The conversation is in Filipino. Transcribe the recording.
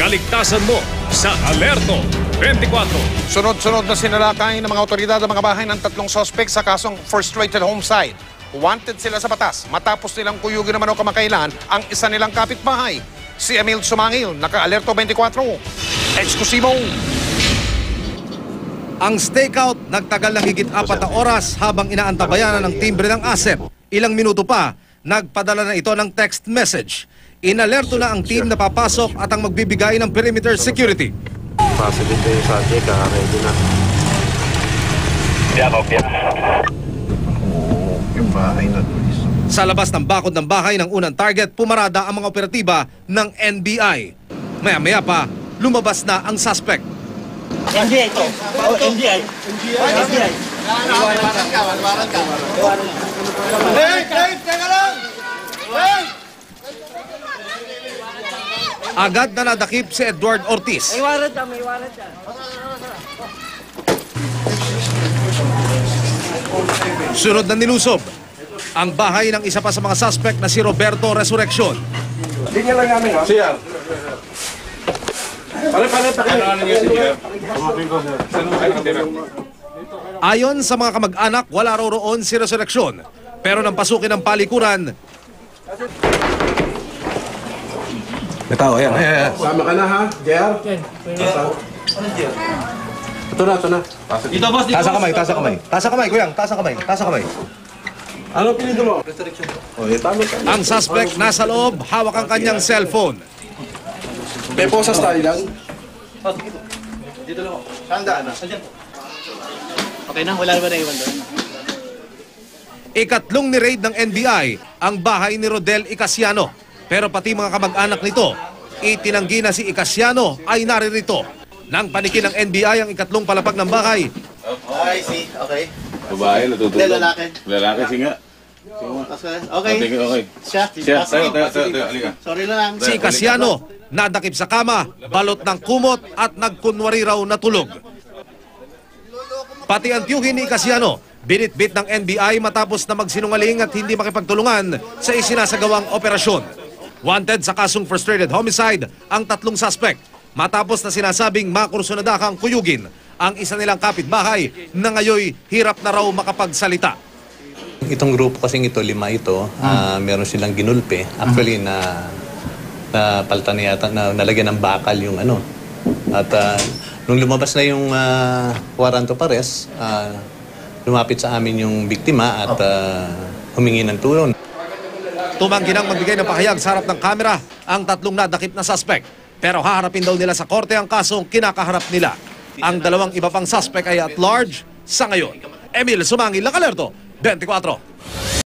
kaligtasan mo sa Alerto 24. Sunod-sunod na sinalakay ng mga otoridad ang mga bahay ng tatlong sospek sa kasong frustrated homicide. Wanted sila sa batas matapos nilang kuyugin naman o kamakailan ang isa nilang kapitbahay. Si Emil Sumangil, naka-Alerto 24. Eksklusibo. Ang stakeout nagtagal ng higit 4 na oras habang inaantabayanan ng timbre ng ASEP. Ilang minuto pa, nagpadala na ito ng text message. Inalerto na ang team na papasok at ang magbibigay ng perimeter security. Facility yung subject, ready na. Yung bahay na Sa labas ng bakod ng bahay ng unang target, pumarada ang mga operatiba ng NBI. Maya-maya pa, lumabas na ang suspect. NBI ito. Oh, NBI. NBI. Wala ka. Hey, teka lang! Hey! Agad na nadakip si Edward Ortiz. May warrant ka. Sunod na nilusob ang bahay ng isa pa sa mga suspect na si Roberto Resurrection. Tingnan lang namin, ha? Siya. Ayon sa mga kamag-anak, wala raw roon si Resurrection. Pero nang pasukin ng palikuran, May tao, ayan. Sama ka na, ha? JR? Ito na. Dito, boss. taas ang kamay, kuyang, taas ang kamay. Ano pinito mo? Oh, tama ka. Ang suspect nasa loob, hawak ang kanyang cellphone. May posas tayo lang. Dito lang ako. Saan daan na? Okay na, wala naman na iwan doon. Ikatlong ni-raid ng NBI ang bahay ni Rodel Icasiano. Pero pati mga kamag-anak nito, itinanggi na si Icasiano ay naririto. Nang panikin ng NBI ang ikatlong palapag ng bahay, Okay, see. Okay. Babae, natutulog. Hindi, lalaki. Lalaki, singa. Okay. Okay. Siya. Halika. Sorry na lang. si Icasiano nadakip sa kama, balot ng kumot at nagkunwari raw na tulog. Pati ang tiyuhin ni Icasiano, binitbit ng NBI matapos na magsinungaling at hindi makipagtulungan sa isinasagawang operasyon. Wanted sa kasong frustrated homicide ang tatlong suspect matapos na sinasabing makursunadakang kuyugin ang isa nilang kapitbahay na ngayoy hirap na raw makapagsalita. Itong grupo kasing ito, 5 ito, meron silang ginulpe. Actually, napalitan na yata, nalagyan ng bakal yung ano. At nung lumabas na yung warrant of arrest, lumapit sa amin yung biktima at humingi ng tulong. Tumanggi nang magbigay ng pahayag sa harap ng kamera ang tatlong nadakip na suspect. Pero haharapin daw nila sa korte ang kasong kinakaharap nila. Ang dalawang iba pang suspect ay at large sa ngayon. Emil Sumangil, Alerto 24.